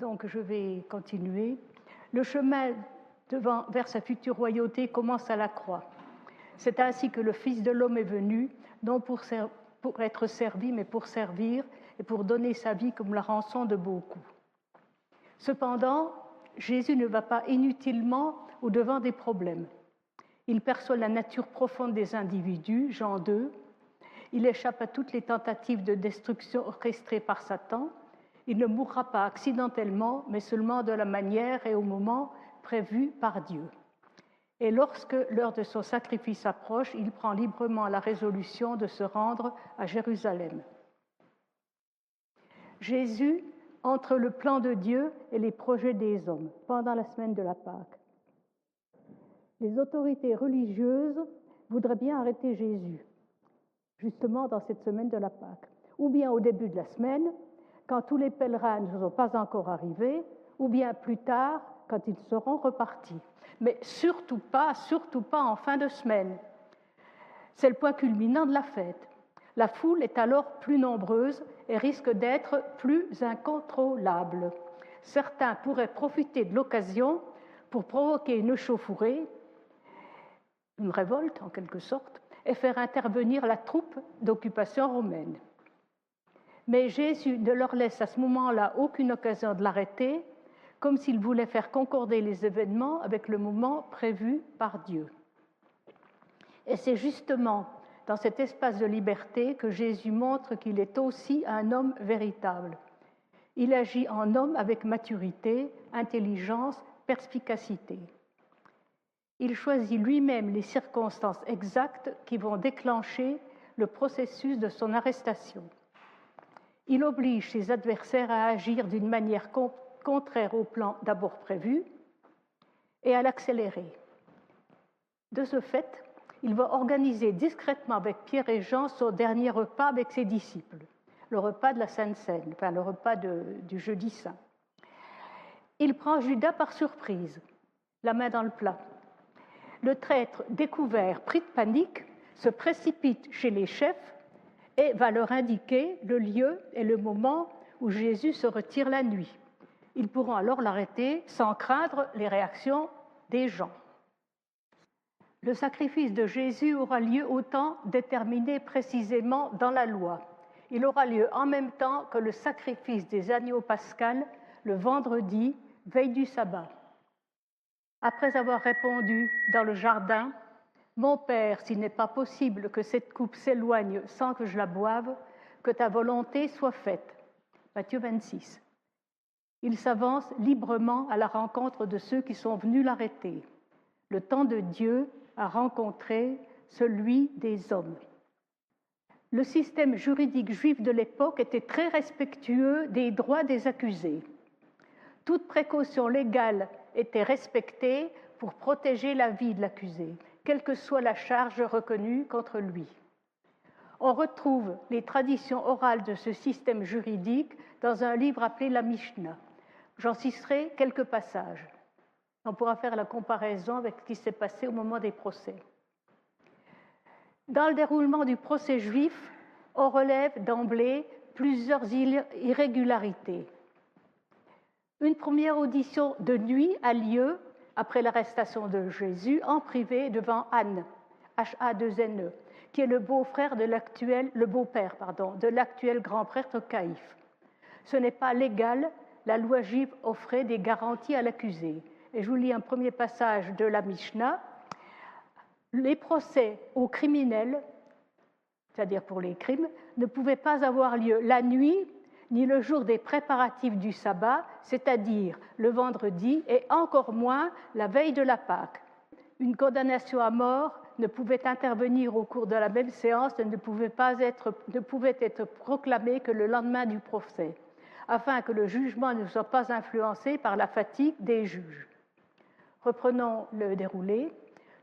Donc je vais continuer. Le chemin vers sa future royauté commence à la croix. C'est ainsi que le Fils de l'homme est venu, non pour être servi, mais pour servir et pour donner sa vie comme la rançon de beaucoup. Cependant, Jésus ne va pas inutilement au-devant des problèmes. Il perçoit la nature profonde des individus, Jean 2. Il échappe à toutes les tentatives de destruction orchestrées par Satan. Il ne mourra pas accidentellement, mais seulement de la manière et au moment prévu par Dieu. Et lorsque l'heure de son sacrifice approche, il prend librement la résolution de se rendre à Jérusalem. Jésus entre le plan de Dieu et les projets des hommes pendant la semaine de la Pâque. Les autorités religieuses voudraient bien arrêter Jésus, justement dans cette semaine de la Pâque, ou bien au début de la semaine, quand tous les pèlerins ne sont pas encore arrivés, ou bien plus tard, quand ils seront repartis. Mais surtout pas en fin de semaine. C'est le point culminant de la fête. La foule est alors plus nombreuse et risque d'être plus incontrôlable. Certains pourraient profiter de l'occasion pour provoquer une échauffourée, une révolte en quelque sorte, et faire intervenir la troupe d'occupation romaine. Mais Jésus ne leur laisse à ce moment-là aucune occasion de l'arrêter, comme s'il voulait faire concorder les événements avec le moment prévu par Dieu. Et c'est justement dans cet espace de liberté que Jésus montre qu'il est aussi un homme véritable. Il agit en homme avec maturité, intelligence, perspicacité. Il choisit lui-même les circonstances exactes qui vont déclencher le processus de son arrestation. Il oblige ses adversaires à agir d'une manière contraire au plan d'abord prévu et à l'accélérer. De ce fait, il va organiser discrètement avec Pierre et Jean son dernier repas avec ses disciples, le repas de la Sainte Seine, enfin le repas du Jeudi Saint. Il prend Judas par surprise, la main dans le plat. Le traître découvert, pris de panique, se précipite chez les chefs et va leur indiquer le lieu et le moment où Jésus se retire la nuit. Ils pourront alors l'arrêter sans craindre les réactions des gens. Le sacrifice de Jésus aura lieu au temps déterminé précisément dans la loi. Il aura lieu en même temps que le sacrifice des agneaux pascals, le vendredi, veille du sabbat. Après avoir répondu dans le jardin, « Mon Père, s'il n'est pas possible que cette coupe s'éloigne sans que je la boive, que ta volonté soit faite. » Matthieu 26. Il s'avance librement à la rencontre de ceux qui sont venus l'arrêter. Le temps de Dieu a rencontré celui des hommes. Le système juridique juif de l'époque était très respectueux des droits des accusés. Toute précaution légale était respectée pour protéger la vie de l'accusé, quelle que soit la charge reconnue contre lui. On retrouve les traditions orales de ce système juridique dans un livre appelé la Mishnah. J'en citerai quelques passages. On pourra faire la comparaison avec ce qui s'est passé au moment des procès. Dans le déroulement du procès juif, on relève d'emblée plusieurs irrégularités. Une première audition de nuit a lieu après l'arrestation de Jésus en privé devant Anne, H-A-2-N-E, qui est le beau-père de l'actuel grand prêtre Caïphe. Ce n'est pas légal, la loi juive offrait des garanties à l'accusé. Et je vous lis un premier passage de la Mishnah. Les procès aux criminels, c'est-à-dire pour les crimes, ne pouvaient pas avoir lieu la nuit ni le jour des préparatifs du sabbat, c'est-à-dire le vendredi, et encore moins la veille de la Pâque. Une condamnation à mort ne pouvait intervenir au cours de la même séance et ne pouvait être proclamée que le lendemain du procès, afin que le jugement ne soit pas influencé par la fatigue des juges. Reprenons le déroulé.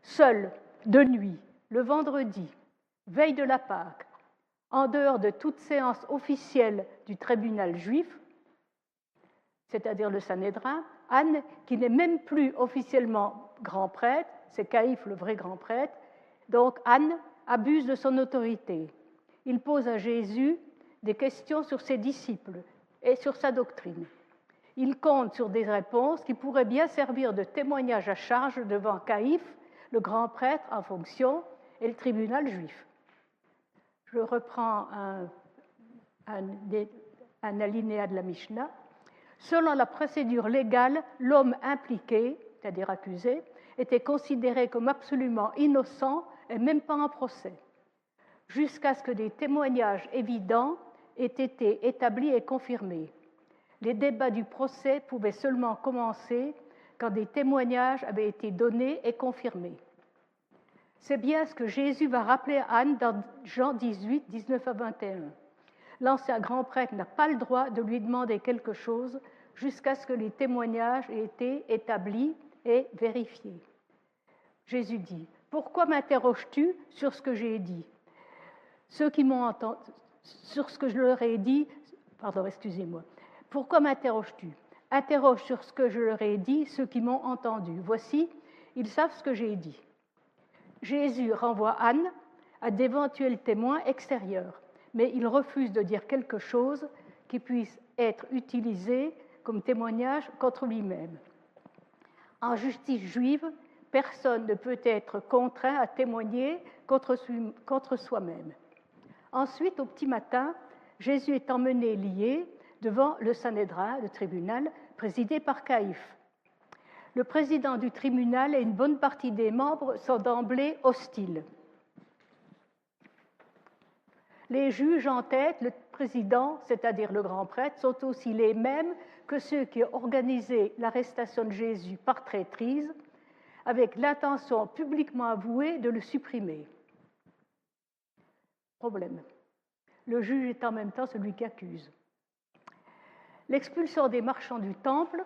Seul, de nuit, le vendredi, veille de la Pâque, en dehors de toute séance officielle du tribunal juif, c'est-à-dire le Sanhédrin, Anne, qui n'est même plus officiellement grand prêtre, c'est Caïphe le vrai grand prêtre, donc Anne abuse de son autorité. Il pose à Jésus des questions sur ses disciples et sur sa doctrine. Il compte sur des réponses qui pourraient bien servir de témoignage à charge devant Caïphe, le grand prêtre en fonction, et le tribunal juif. Je reprends un alinéa de la Mishnah. Selon la procédure légale, l'homme impliqué, c'est-à-dire accusé, était considéré comme absolument innocent et même pas en procès, jusqu'à ce que des témoignages évidents aient été établis et confirmés. Les débats du procès pouvaient seulement commencer quand des témoignages avaient été donnés et confirmés. C'est bien ce que Jésus va rappeler à Anne dans Jean 18, 19 à 21. L'ancien grand prêtre n'a pas le droit de lui demander quelque chose jusqu'à ce que les témoignages aient été établis et vérifiés. Jésus dit, « Pourquoi m'interroges-tu sur ce que j'ai dit ? Ceux qui m'ont entendu, sur ce que je leur ai dit, Pourquoi m'interroges-tu ? Interroge sur ce que je leur ai dit, ceux qui m'ont entendu. Voici, ils savent ce que j'ai dit. » Jésus renvoie Anne à d'éventuels témoins extérieurs, mais il refuse de dire quelque chose qui puisse être utilisé comme témoignage contre lui-même. En justice juive, personne ne peut être contraint à témoigner contre soi-même. Ensuite, au petit matin, Jésus est emmené lié devant le Sanhédrin, le tribunal, présidé par Caïphe. Le président du tribunal et une bonne partie des membres sont d'emblée hostiles. Les juges en tête, le président, c'est-à-dire le grand prêtre, sont aussi les mêmes que ceux qui ont organisé l'arrestation de Jésus par traîtrise, avec l'intention publiquement avouée de le supprimer. Problème. Le juge est en même temps celui qui accuse. L'expulsion des marchands du temple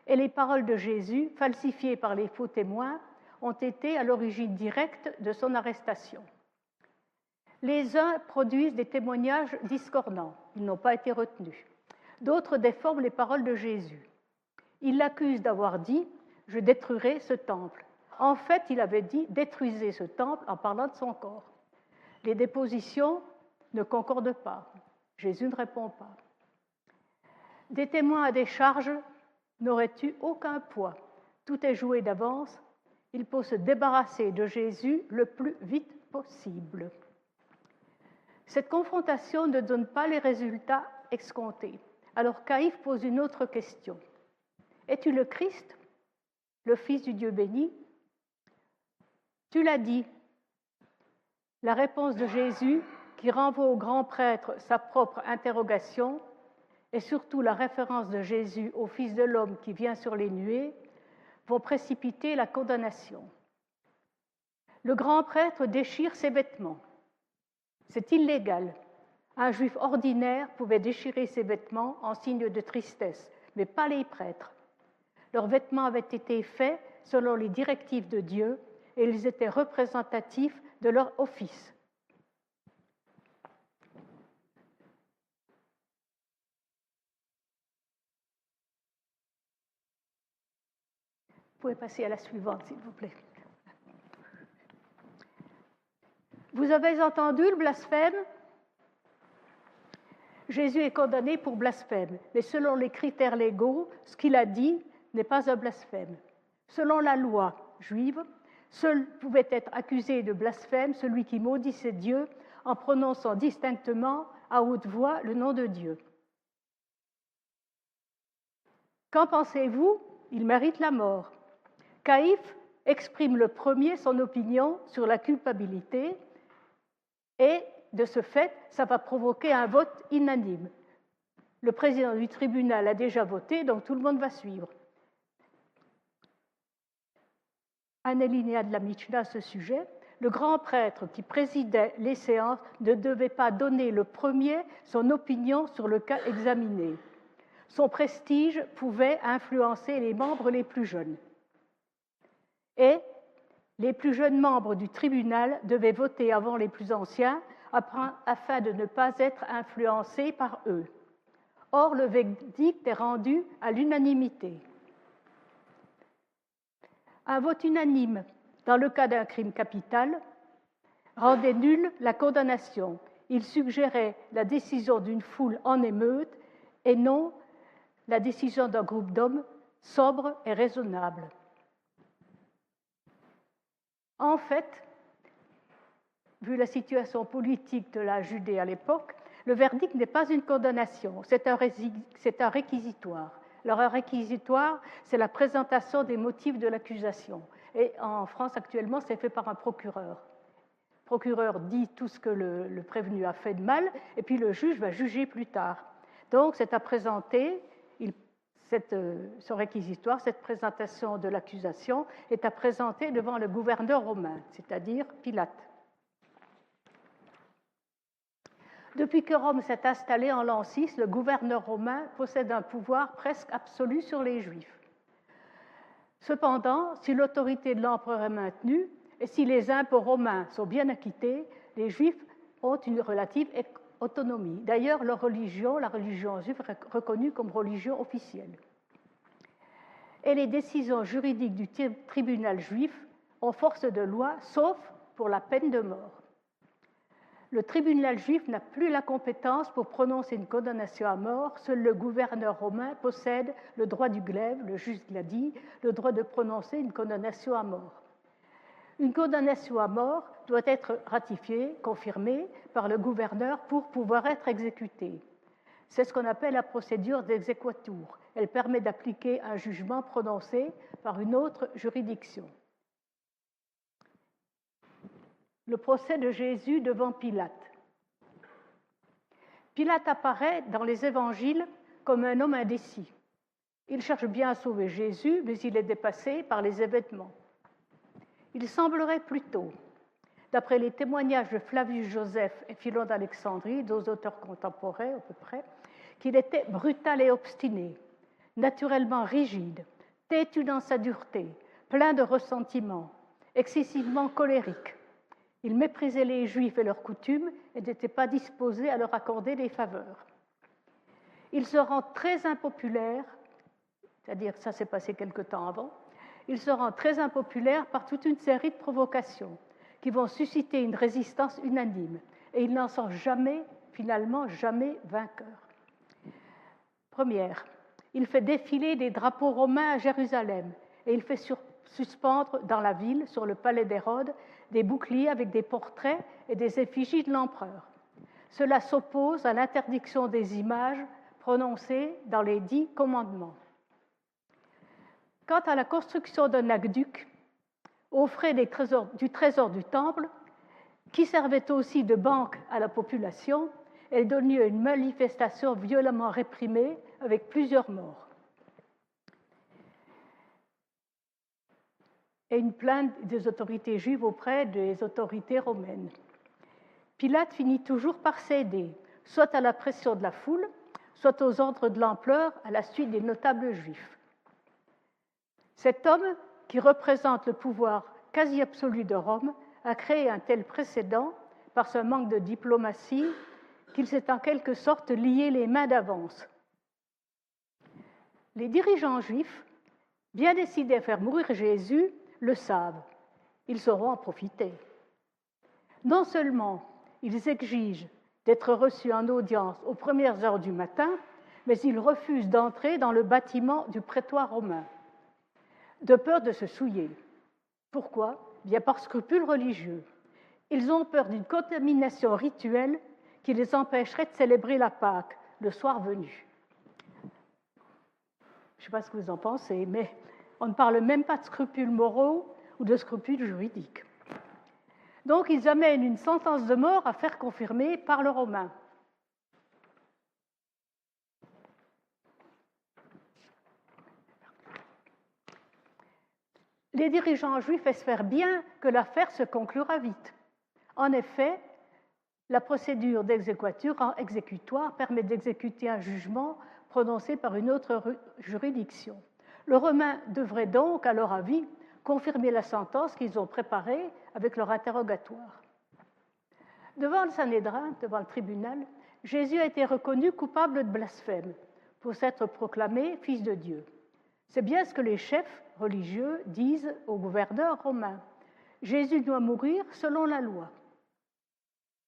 et les paroles de Jésus, falsifiées par les faux témoins, ont été à l'origine directe de son arrestation. Les uns produisent des témoignages discordants, ils n'ont pas été retenus. D'autres déforment les paroles de Jésus. Ils l'accusent d'avoir dit « Je détruirai ce temple ». En fait, il avait dit « Détruisez ce temple » en parlant de son corps. Les dépositions ne concordent pas. Jésus ne répond pas. Des témoins à des charges n'auraient eu aucun poids. Tout est joué d'avance. Il faut se débarrasser de Jésus le plus vite possible. Cette confrontation ne donne pas les résultats escomptés. Alors Caïphe pose une autre question. Es-tu le Christ, le Fils du Dieu béni ? Tu l'as dit. La réponse de Jésus, qui renvoie au grand prêtre sa propre interrogation, et surtout la référence de Jésus au Fils de l'homme qui vient sur les nuées, vont précipiter la condamnation. Le grand prêtre déchire ses vêtements. C'est illégal. Un juif ordinaire pouvait déchirer ses vêtements en signe de tristesse, mais pas les prêtres. Leurs vêtements avaient été faits selon les directives de Dieu et ils étaient représentatifs de leur office. Vous pouvez passer à la suivante, s'il vous plaît. Vous avez entendu le blasphème ? Jésus est condamné pour blasphème, mais selon les critères légaux, ce qu'il a dit n'est pas un blasphème. Selon la loi juive, seul pouvait être accusé de blasphème celui qui maudissait Dieu en prononçant distinctement à haute voix le nom de Dieu. Qu'en pensez-vous ? Il mérite la mort. Caïphe exprime le premier son opinion sur la culpabilité et, de ce fait, ça va provoquer un vote unanime. Le président du tribunal a déjà voté, donc tout le monde va suivre. Un alinéa de la Mishnah à ce sujet, le grand prêtre qui présidait les séances ne devait pas donner le premier son opinion sur le cas examiné. Son prestige pouvait influencer les membres les plus jeunes. Et les plus jeunes membres du tribunal devaient voter avant les plus anciens afin de ne pas être influencés par eux. Or, le verdict est rendu à l'unanimité. Un vote unanime dans le cas d'un crime capital rendait nulle la condamnation. Il suggérait la décision d'une foule en émeute et non la décision d'un groupe d'hommes sobre et raisonnable. En fait, vu la situation politique de la Judée à l'époque, le verdict n'est pas une condamnation, c'est un réquisitoire. Alors un réquisitoire, c'est la présentation des motifs de l'accusation. Et en France actuellement, c'est fait par un procureur. Le procureur dit tout ce que le prévenu a fait de mal, et puis le juge va juger plus tard. Donc c'est à présenter, ce réquisitoire, cette présentation de l'accusation est à présenter devant le gouverneur romain, c'est-à-dire Pilate. Depuis que Rome s'est installée en l'an 6, le gouverneur romain possède un pouvoir presque absolu sur les Juifs. Cependant, si l'autorité de l'empereur est maintenue et si les impôts romains sont bien acquittés, les Juifs ont une relative autonomie. D'ailleurs, leur religion, la religion juive, est reconnue comme religion officielle. Et les décisions juridiques du tribunal juif ont force de loi, sauf pour la peine de mort. Le tribunal juif n'a plus la compétence pour prononcer une condamnation à mort. Seul le gouverneur romain possède le droit du glaive, le juge l'a dit, le droit de prononcer une condamnation à mort. Une condamnation à mort doit être ratifiée, confirmée par le gouverneur pour pouvoir être exécutée. C'est ce qu'on appelle la procédure d'exequatur. Elle permet d'appliquer un jugement prononcé par une autre juridiction. Le procès de Jésus devant Pilate. Pilate apparaît dans les évangiles comme un homme indécis. Il cherche bien à sauver Jésus, mais il est dépassé par les événements. Il semblerait plutôt, d'après les témoignages de Flavius Joseph et Philon d'Alexandrie, deux auteurs contemporains à peu près, qu'il était brutal et obstiné, naturellement rigide, têtu dans sa dureté, plein de ressentiment, excessivement colérique. Il méprisait les Juifs et leurs coutumes et n'était pas disposé à leur accorder des faveurs. Il se rend très impopulaire, c'est-à-dire que ça s'est passé quelque temps avant, il se rend très impopulaire par toute une série de provocations qui vont susciter une résistance unanime et il n'en sort jamais, finalement, jamais vainqueur. Première, il fait défiler des drapeaux romains à Jérusalem et il fait suspendre dans la ville, sur le palais d'Hérode, des boucliers avec des portraits et des effigies de l'empereur. Cela s'oppose à l'interdiction des images prononcée dans les 10 commandements. Quant à la construction d'un aqueduc aux frais du trésor du temple, qui servait aussi de banque à la population, elle donne lieu à une manifestation violemment réprimée avec plusieurs morts. Et une plainte des autorités juives auprès des autorités romaines. Pilate finit toujours par céder, soit à la pression de la foule, soit aux ordres de l'empereur à la suite des notables juifs. Cet homme, qui représente le pouvoir quasi absolu de Rome, a créé un tel précédent par ce manque de diplomatie qu'il s'est en quelque sorte lié les mains d'avance. Les dirigeants juifs, bien décidés à faire mourir Jésus, le savent. Ils sauront en profiter. Non seulement ils exigent d'être reçus en audience aux premières heures du matin, mais ils refusent d'entrer dans le bâtiment du prétoire romain, de peur de se souiller. Pourquoi ? Bien par scrupule religieux. Ils ont peur d'une contamination rituelle qui les empêcherait de célébrer la Pâque le soir venu. Je ne sais pas ce que vous en pensez, mais on ne parle même pas de scrupules moraux ou de scrupules juridiques. Donc, ils amènent une sentence de mort à faire confirmer par le Romain. Les dirigeants juifs espèrent bien que l'affaire se conclura vite. En effet, la procédure exécutoire permet d'exécuter un jugement prononcé par une autre juridiction. Le Romain devrait donc, à leur avis, confirmer la sentence qu'ils ont préparée avec leur interrogatoire. Devant le Sanhédrin, devant le tribunal, Jésus a été reconnu coupable de blasphème pour s'être proclamé fils de Dieu. C'est bien ce que les chefs religieux disent au gouverneur romain. Jésus doit mourir selon la loi.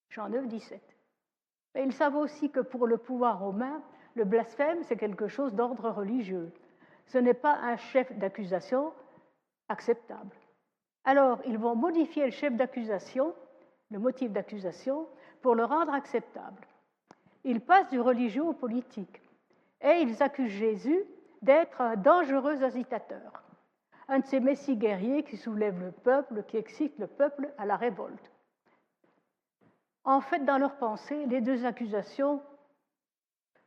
Jean 9, 17. Mais ils savent aussi que pour le pouvoir romain, Le blasphème, c'est quelque chose d'ordre religieux. Ce n'est pas un chef d'accusation acceptable. Alors, ils vont modifier le chef d'accusation, le motif d'accusation, pour le rendre acceptable. Ils passent du religieux au politique et ils accusent Jésus d'être un dangereux agitateur, un de ces messies guerriers qui soulèvent le peuple, qui excitent le peuple à la révolte. En fait, dans leur pensée, les deux accusations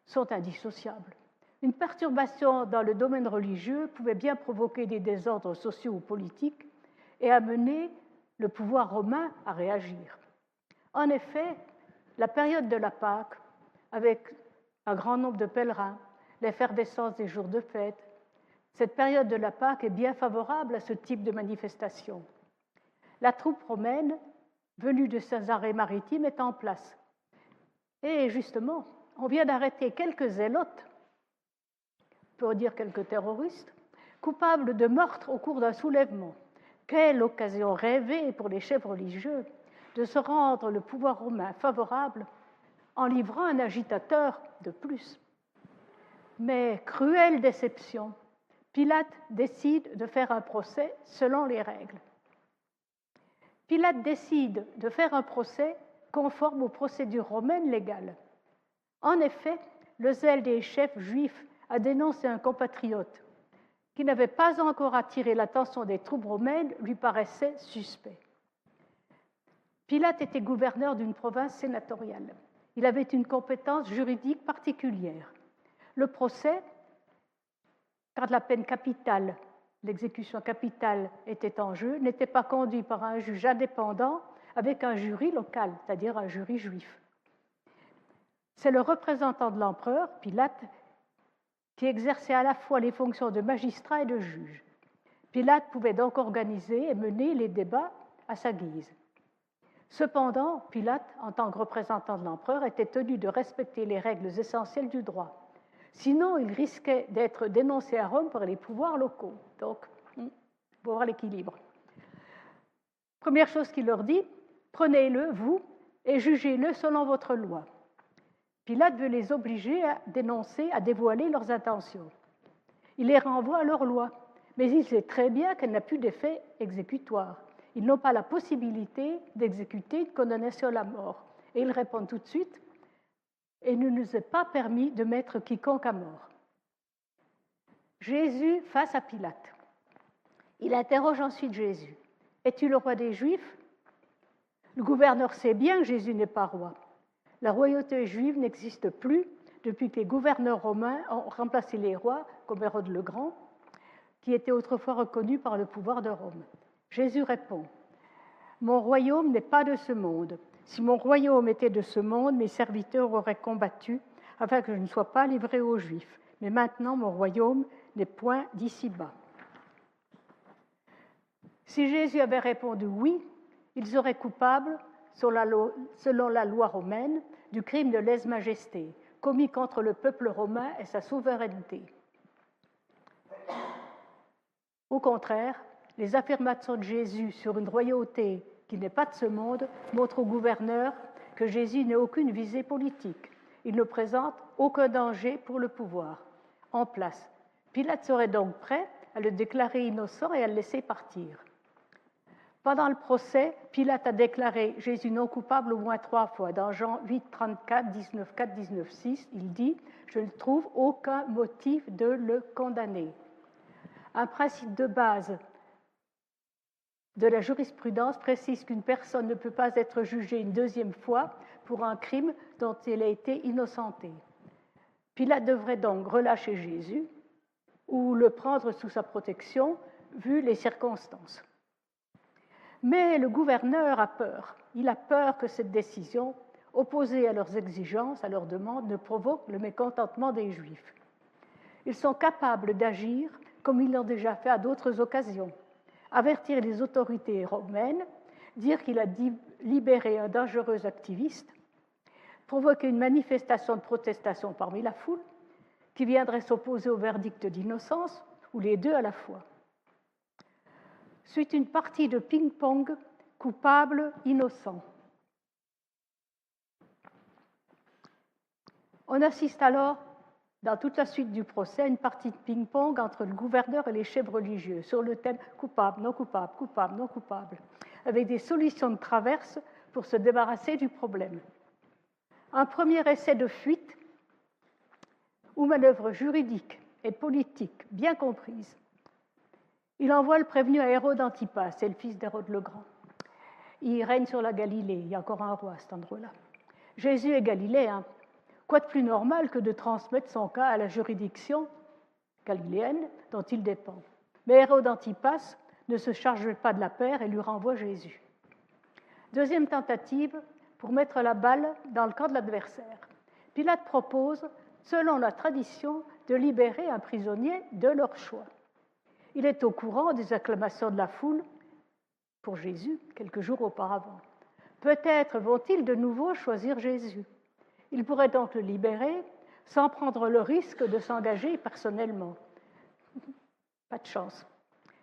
sont indissociables. Une perturbation dans le domaine religieux pouvait bien provoquer des désordres sociaux ou politiques et amener le pouvoir romain à réagir. En effet, la période de la Pâque, avec un grand nombre de pèlerins, l'effervescence des jours de fête, cette période de la Pâque est bien favorable à ce type de manifestation. La troupe romaine, venue de Césarée-Maritime, est en place. Et justement, on vient d'arrêter quelques zélotes, pour dire quelques terroristes, coupables de meurtre au cours d'un soulèvement. Quelle occasion rêvée pour les chefs religieux de se rendre le pouvoir romain favorable en livrant un agitateur de plus. Mais cruelle déception, Pilate décide de faire un procès selon les règles. Pilate décide de faire un procès conforme aux procédures romaines légales. En effet, le zèle des chefs juifs a dénoncé un compatriote qui n'avait pas encore attiré l'attention des troupes romaines lui paraissait suspect. Pilate était gouverneur d'une province sénatoriale. Il avait une compétence juridique particulière. Le procès, quand la peine capitale, l'exécution capitale était en jeu, n'était pas conduit par un juge indépendant avec un jury local, c'est-à-dire un jury juif. C'est le représentant de l'empereur, Pilate, qui exerçait à la fois les fonctions de magistrat et de juge. Pilate pouvait donc organiser et mener les débats à sa guise. Cependant, Pilate, en tant que représentant de l'empereur, était tenu de respecter les règles essentielles du droit. Sinon, il risquait d'être dénoncé à Rome par les pouvoirs locaux. Donc, il faut voir l'équilibre. Première chose qu'il leur dit, prenez-le, vous, et jugez-le selon votre loi. Pilate veut les obliger à dénoncer, à dévoiler leurs intentions. Il les renvoie à leur loi, mais il sait très bien qu'elle n'a plus d'effet exécutoire. Ils n'ont pas la possibilité d'exécuter une condamnation à la mort. Et ils répondent tout de suite, et il ne nous est pas permis de mettre quiconque à mort. Jésus face à Pilate. Il interroge ensuite Jésus. Es-tu le roi des Juifs? Le gouverneur sait bien que Jésus n'est pas roi. La royauté juive n'existe plus depuis que les gouverneurs romains ont remplacé les rois, comme Hérode le Grand, qui était autrefois reconnu par le pouvoir de Rome. Jésus répond, « Mon royaume n'est pas de ce monde. Si mon royaume était de ce monde, mes serviteurs auraient combattu afin que je ne sois pas livré aux Juifs. Mais maintenant, mon royaume n'est point d'ici-bas. » Si Jésus avait répondu oui, il serait coupable, selon la loi romaine, du crime de lèse-majesté, commis contre le peuple romain et sa souveraineté. Au contraire, les affirmations de Jésus sur une royauté qui n'est pas de ce monde montrent au gouverneur que Jésus n'a aucune visée politique. Il ne présente aucun danger pour le pouvoir en place. Pilate serait donc prêt à le déclarer innocent et à le laisser partir. Pendant le procès, Pilate a déclaré Jésus non coupable au moins 3 fois. Dans Jean 8, 34, 19, 4, 19, 6, il dit « Je ne trouve aucun motif de le condamner ». Un principe de base de la jurisprudence précise qu'une personne ne peut pas être jugée une deuxième fois pour un crime dont elle a été innocentée. Pilate devrait donc relâcher Jésus ou le prendre sous sa protection, vu les circonstances. Mais le gouverneur a peur. Il a peur que cette décision, opposée à leurs exigences, à leurs demandes, ne provoque le mécontentement des Juifs. Ils sont capables d'agir comme ils l'ont déjà fait à d'autres occasions. Avertir les autorités romaines, dire qu'il a libéré un dangereux activiste, provoquer une manifestation de protestation parmi la foule, qui viendrait s'opposer au verdict d'innocence, ou les deux à la fois. Suite une partie de ping-pong coupable-innocent. On assiste alors dans toute la suite du procès, une partie de ping-pong entre le gouverneur et les chefs religieux sur le thème coupable, non coupable, coupable, non coupable, avec des solutions de traverse pour se débarrasser du problème. Un premier essai de fuite ou manœuvre juridique et politique bien comprise. Il envoie le prévenu à Hérode Antipas, c'est le fils d'Hérode le Grand. Il règne sur la Galilée, il y a encore un roi à cet endroit-là. Jésus est galiléen. Quoi de plus normal que de transmettre son cas à la juridiction galiléenne dont il dépend. Mais Hérode Antipas ne se charge pas de l'affaire et lui renvoie Jésus. Deuxième tentative pour mettre la balle dans le camp de l'adversaire. Pilate propose, selon la tradition, de libérer un prisonnier de leur choix. Il est au courant des acclamations de la foule pour Jésus quelques jours auparavant. Peut-être vont-ils de nouveau choisir Jésus. Il pourrait donc le libérer sans prendre le risque de s'engager personnellement. Pas de chance.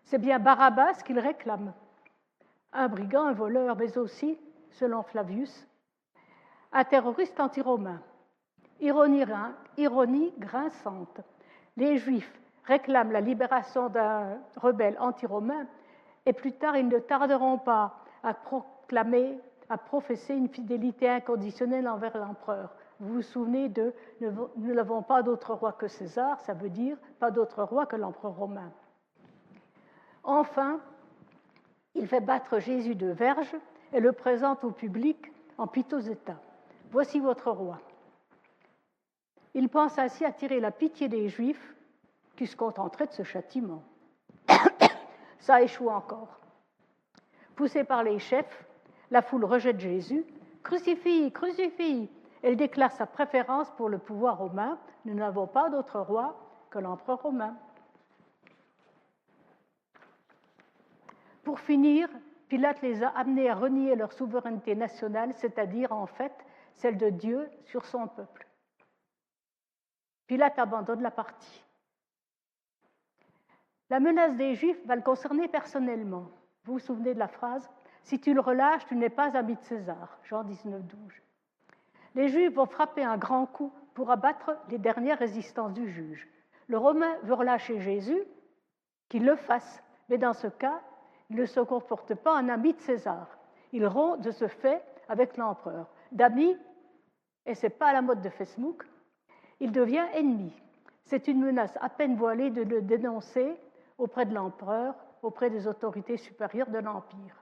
C'est bien Barabbas qu'il réclame. Un brigand, un voleur, mais aussi, selon Flavius, un terroriste anti-romain. Ironie grinçante. Les Juifs réclament la libération d'un rebelle anti-romain et plus tard, ils ne tarderont pas à professer une fidélité inconditionnelle envers l'empereur. Vous vous souvenez de « nous n'avons pas d'autre roi que César », ça veut dire « pas d'autre roi que l'empereur romain ». Enfin, il fait battre Jésus de verge et le présente au public en piteux état. « Voici votre roi ». Il pense ainsi attirer la pitié des Juifs qui se contenteraient de ce châtiment. Ça échoue encore. Poussée par les chefs, la foule rejette Jésus. « Crucifie, crucifie !» Elle déclare sa préférence pour le pouvoir romain. Nous n'avons pas d'autre roi que l'empereur romain. Pour finir, Pilate les a amenés à renier leur souveraineté nationale, c'est-à-dire en fait celle de Dieu sur son peuple. Pilate abandonne la partie. La menace des Juifs va le concerner personnellement. Vous vous souvenez de la phrase « Si tu le relâches, tu n'es pas ami de César » Jean 19, 12. Les Juifs vont frapper un grand coup pour abattre les dernières résistances du juge. Le Romain veut relâcher Jésus, qu'il le fasse, mais dans ce cas, il ne se comporte pas en ami de César. Il rompt de ce fait avec l'empereur. D'ami, et ce n'est pas à la mode de Facebook, il devient ennemi. C'est une menace à peine voilée de le dénoncer auprès de l'empereur, auprès des autorités supérieures de l'Empire.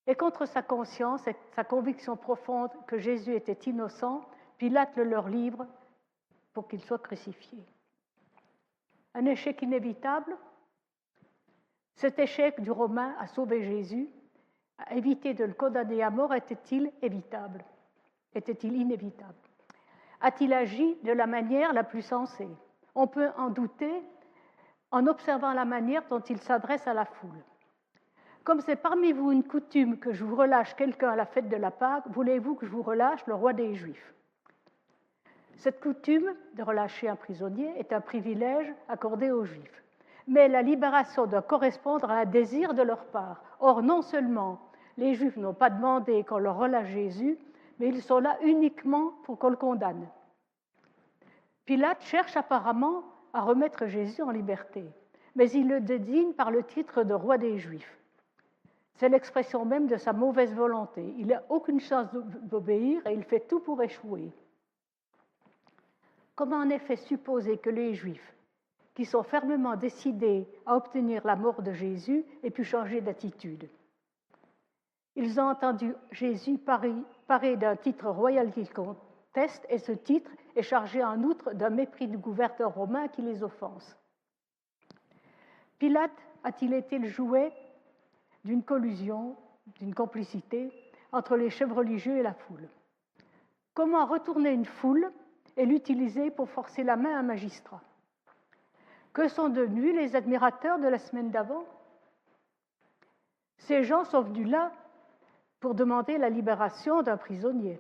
Et contre sa conscience et sa conviction profonde que Jésus était innocent, Pilate le leur livre pour qu'il soit crucifié. Un échec inévitable. Cet échec du Romain à sauver Jésus, à éviter de le condamner à mort, était-il évitable? Était-il inévitable? A-t-il agi de la manière la plus sensée? On peut en douter en observant la manière dont il s'adresse à la foule. Comme c'est parmi vous une coutume que je vous relâche quelqu'un à la fête de la Pâque, voulez-vous que je vous relâche le roi des Juifs? Cette coutume de relâcher un prisonnier est un privilège accordé aux Juifs. Mais la libération doit correspondre à un désir de leur part. Or, non seulement les Juifs n'ont pas demandé qu'on leur relâche Jésus, mais ils sont là uniquement pour qu'on le condamne. Pilate cherche apparemment à remettre Jésus en liberté, mais il le désigne par le titre de roi des Juifs. C'est l'expression même de sa mauvaise volonté. Il n'a aucune chance d'obéir et il fait tout pour échouer. Comment en effet supposer que les Juifs, qui sont fermement décidés à obtenir la mort de Jésus, aient pu changer d'attitude? Ils ont entendu Jésus parler d'un titre royal qu'ils contestent, et ce titre est chargé en outre d'un mépris du gouverneur romain qui les offense. Pilate a-t-il été le jouet d'une collusion, d'une complicité entre les chefs religieux et la foule? Comment retourner une foule et l'utiliser pour forcer la main à un magistrat? Que sont devenus les admirateurs de la semaine d'avant? Ces gens sont venus là pour demander la libération d'un prisonnier.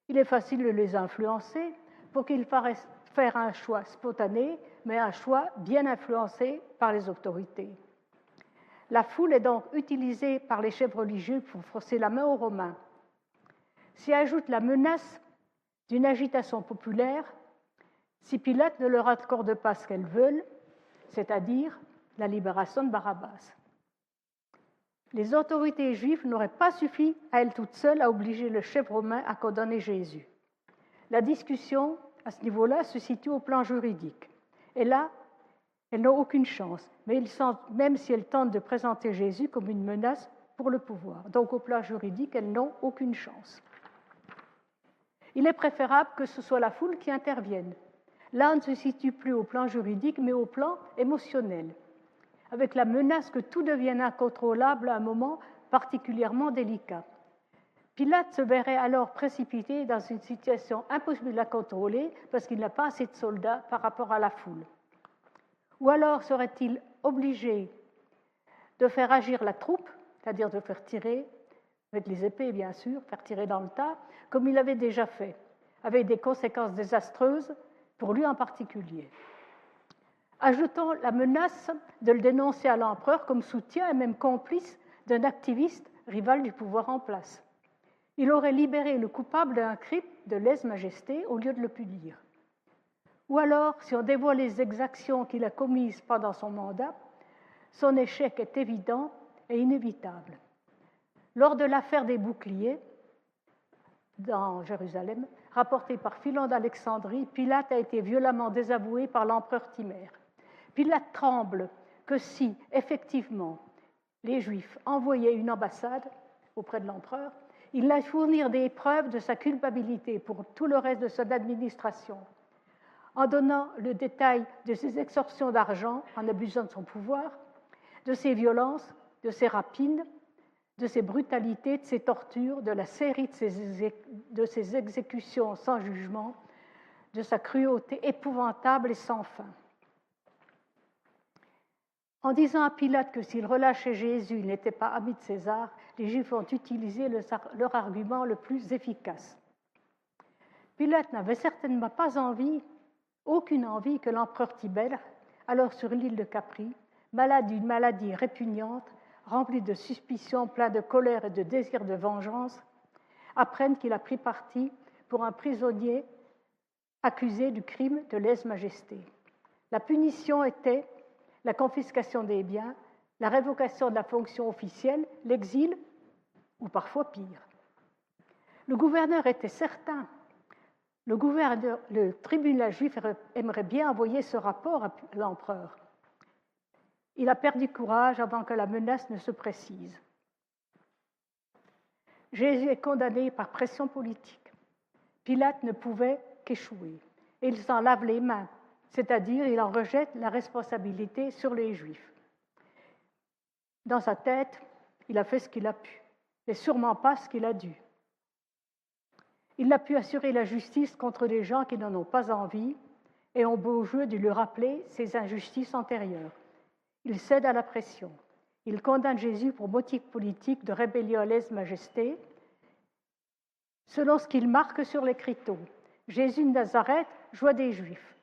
Il est facile de les influencer pour qu'ils fassent faire un choix spontané, mais un choix bien influencé par les autorités. La foule est donc utilisée par les chefs religieux pour forcer la main aux Romains. S'y ajoute la menace d'une agitation populaire, si Pilate ne leur accorde pas ce qu'elles veulent, c'est-à-dire la libération de Barabbas. Les autorités juives n'auraient pas suffi à elles toutes seules à obliger le chef romain à condamner Jésus. La discussion, à ce niveau-là, se situe au plan juridique. Et là, elles n'ont aucune chance, même si elles tentent de présenter Jésus comme une menace pour le pouvoir. Donc, au plan juridique, elles n'ont aucune chance. Il est préférable que ce soit la foule qui intervienne. Là, on ne se situe plus au plan juridique, mais au plan émotionnel, avec la menace que tout devienne incontrôlable à un moment particulièrement délicat. Pilate se verrait alors précipité dans une situation impossible à contrôler parce qu'il n'a pas assez de soldats par rapport à la foule. Ou alors serait-il obligé de faire agir la troupe, c'est-à-dire de faire tirer, avec les épées bien sûr, faire tirer dans le tas, comme il avait déjà fait, avec des conséquences désastreuses pour lui en particulier. Ajoutons la menace de le dénoncer à l'empereur comme soutien et même complice d'un activiste rival du pouvoir en place. Il aurait libéré le coupable d'un crime de lèse-majesté au lieu de le punir. Ou alors, si on dévoile les exactions qu'il a commises pendant son mandat, son échec est évident et inévitable. Lors de l'affaire des boucliers, dans Jérusalem, rapportée par Philon d'Alexandrie, Pilate a été violemment désavoué par l'empereur Timère. Pilate tremble que si, effectivement, les Juifs envoyaient une ambassade auprès de l'empereur, il allait fournir des preuves de sa culpabilité pour tout le reste de son administration, en donnant le détail de ses extorsions d'argent, en abusant de son pouvoir, de ses violences, de ses rapines, de ses brutalités, de ses tortures, de la série de ses exécutions sans jugement, de sa cruauté épouvantable et sans fin. En disant à Pilate que s'il relâchait Jésus, il n'était pas ami de César, les Juifs ont utilisé leur argument le plus efficace. Pilate n'avait certainement pas aucune envie que l'empereur Tibère, alors sur l'île de Capri, malade d'une maladie répugnante, rempli de suspicions, plein de colère et de désir de vengeance, apprenne qu'il a pris parti pour un prisonnier accusé du crime de lèse-majesté. La punition était la confiscation des biens, la révocation de la fonction officielle, l'exil ou parfois pire. Le gouverneur était certain. Le tribunal juif aimerait bien envoyer ce rapport à l'empereur. Il a perdu courage avant que la menace ne se précise. Jésus est condamné par pression politique. Pilate ne pouvait qu'échouer. Et il s'en lave les mains, c'est-à-dire il en rejette la responsabilité sur les Juifs. Dans sa tête, il a fait ce qu'il a pu, mais sûrement pas ce qu'il a dû. Il n'a pu assurer la justice contre des gens qui n'en ont pas envie et ont beau jeu de lui rappeler ses injustices antérieures. Il cède à la pression. Il condamne Jésus pour motif politique de rébellion à lèse-majesté, selon ce qu'il marque sur l'écriteau. Jésus de Nazareth, roi des Juifs.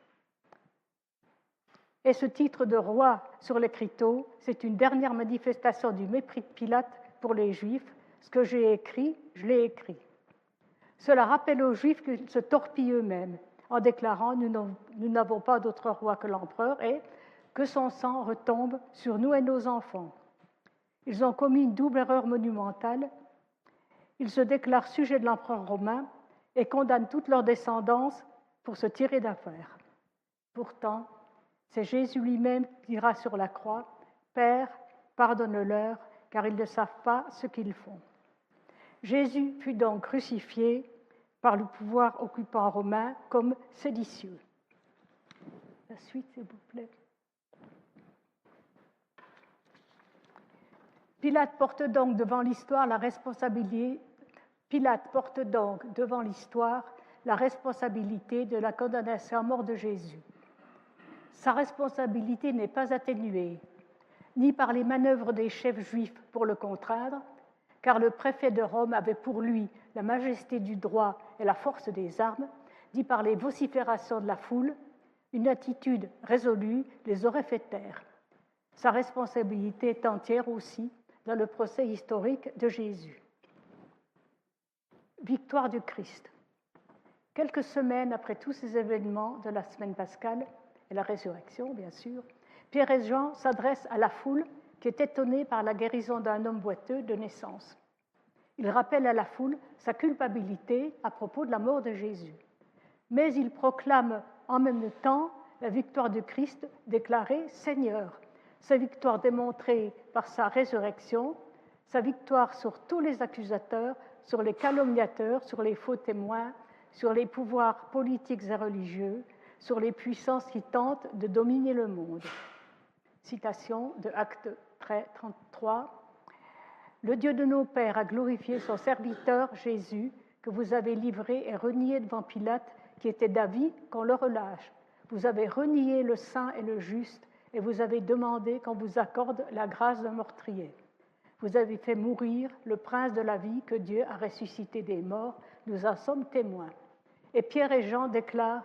Et ce titre de roi sur l'écriteau, c'est une dernière manifestation du mépris de Pilate pour les Juifs. Ce que j'ai écrit, je l'ai écrit. Cela rappelle aux Juifs qu'ils se torpillent eux-mêmes en déclarant « Nous n'avons pas d'autre roi que l'empereur » et que son sang retombe sur nous et nos enfants. Ils ont commis une double erreur monumentale. Ils se déclarent sujets de l'empereur romain et condamnent toute leur descendance pour se tirer d'affaire. Pourtant, c'est Jésus lui-même qui dira sur la croix « Père, pardonne-leur, car ils ne savent pas ce qu'ils font. » Jésus fut donc crucifié par le pouvoir occupant romain comme séditieux. La suite, s'il vous plaît. Pilate porte donc devant l'histoire la responsabilité de la condamnation à mort de Jésus. Sa responsabilité n'est pas atténuée, ni par les manœuvres des chefs juifs pour le contraindre, car le préfet de Rome avait pour lui la majesté du droit et la force des armes, ni par les vociférations de la foule, une attitude résolue les aurait fait taire. Sa responsabilité est entière aussi dans le procès historique de Jésus. Victoire du Christ. Quelques semaines après tous ces événements de la semaine pascale et la résurrection, bien sûr, Pierre et Jean s'adressent à la foule qui est étonnée par la guérison d'un homme boiteux de naissance. Ils rappellent à la foule sa culpabilité à propos de la mort de Jésus. Mais ils proclament en même temps la victoire du Christ déclaré Seigneur, sa victoire démontrée par sa résurrection, sa victoire sur tous les accusateurs, sur les calomniateurs, sur les faux témoins, sur les pouvoirs politiques et religieux, sur les puissances qui tentent de dominer le monde. Citation de Actes 33. Le Dieu de nos pères a glorifié son serviteur Jésus, que vous avez livré et renié devant Pilate, qui était d'avis qu'on le relâche. Vous avez renié le saint et le juste, et vous avez demandé qu'on vous accorde la grâce d'un meurtrier. Vous avez fait mourir le prince de la vie que Dieu a ressuscité des morts. Nous en sommes témoins. Et Pierre et Jean déclarent,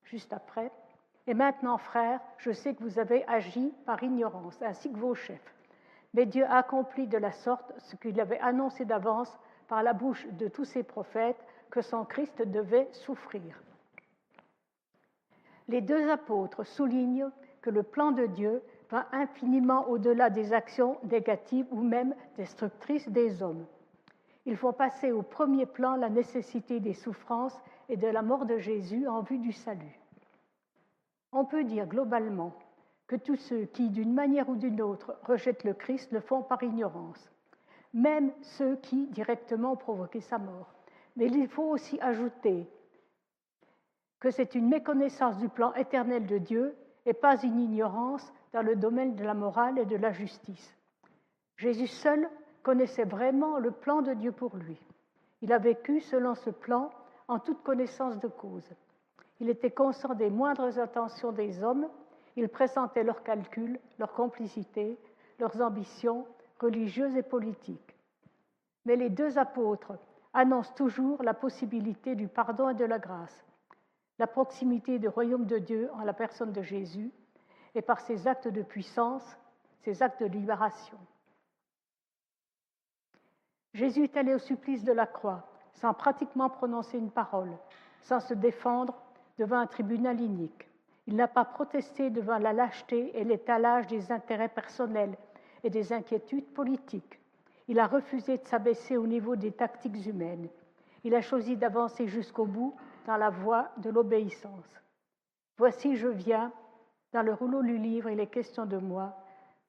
juste après, « Et maintenant, frères, je sais que vous avez agi par ignorance, ainsi que vos chefs. Mais Dieu a accompli de la sorte ce qu'il avait annoncé d'avance par la bouche de tous ses prophètes, que son Christ devait souffrir. » Les deux apôtres soulignent que le plan de Dieu va infiniment au-delà des actions négatives ou même destructrices des hommes. Ils font passer au premier plan la nécessité des souffrances et de la mort de Jésus en vue du salut. On peut dire globalement que tous ceux qui, d'une manière ou d'une autre, rejettent le Christ le font par ignorance, même ceux qui directement ont provoqué sa mort. Mais il faut aussi ajouter que c'est une méconnaissance du plan éternel de Dieu et pas une ignorance dans le domaine de la morale et de la justice. Jésus seul connaissait vraiment le plan de Dieu pour lui. Il a vécu selon ce plan en toute connaissance de cause. Il était conscient des moindres intentions des hommes, il pressentait leurs calculs, leurs complicités, leurs ambitions religieuses et politiques. Mais les deux apôtres annoncent toujours la possibilité du pardon et de la grâce, la proximité du royaume de Dieu en la personne de Jésus et par ses actes de puissance, ses actes de libération. Jésus est allé au supplice de la croix sans pratiquement prononcer une parole, sans se défendre devant un tribunal inique. Il n'a pas protesté devant la lâcheté et l'étalage des intérêts personnels et des inquiétudes politiques. Il a refusé de s'abaisser au niveau des tactiques humaines. Il a choisi d'avancer jusqu'au bout dans la voie de l'obéissance. Voici, je viens, dans le rouleau du livre, il est question de moi,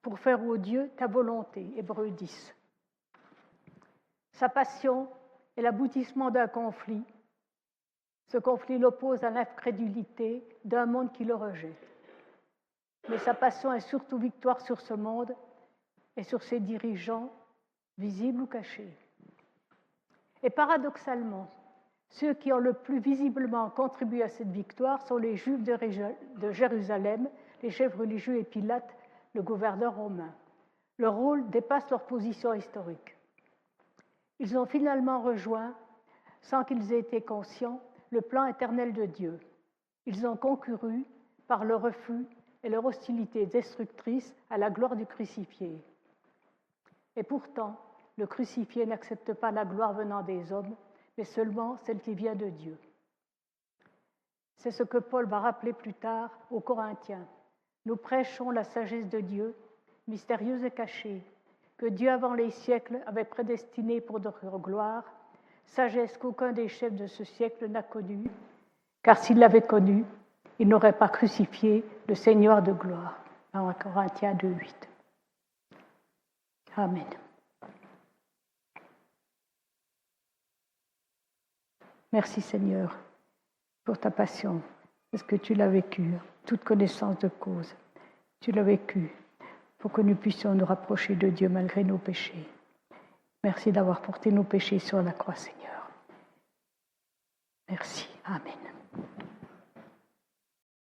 pour faire ô Dieu ta volonté. Hébreux 10. Sa passion est l'aboutissement d'un conflit. Ce conflit l'oppose à l'incrédulité d'un monde qui le rejette. Mais sa passion est surtout victoire sur ce monde et sur ses dirigeants, visibles ou cachés. Et paradoxalement, ceux qui ont le plus visiblement contribué à cette victoire sont les Juifs de Jérusalem, les chefs religieux et Pilate, le gouverneur romain. Leur rôle dépasse leur position historique. Ils ont finalement rejoint, sans qu'ils aient été conscients, le plan éternel de Dieu. Ils ont concouru, par leur refus et leur hostilité destructrice, à la gloire du crucifié. Et pourtant, le crucifié n'accepte pas la gloire venant des hommes, mais seulement celle qui vient de Dieu. C'est ce que Paul va rappeler plus tard aux Corinthiens. Nous prêchons la sagesse de Dieu, mystérieuse et cachée, que Dieu avant les siècles avait prédestinée pour notre gloire, sagesse qu'aucun des chefs de ce siècle n'a connue, car s'il l'avait connue, il n'aurait pas crucifié le Seigneur de gloire. 1 Corinthiens 2:8. Amen. Merci Seigneur pour ta passion, parce que tu l'as vécu, toute connaissance de cause. Tu l'as vécu pour que nous puissions nous rapprocher de Dieu malgré nos péchés. Merci d'avoir porté nos péchés sur la croix, Seigneur. Merci. Amen.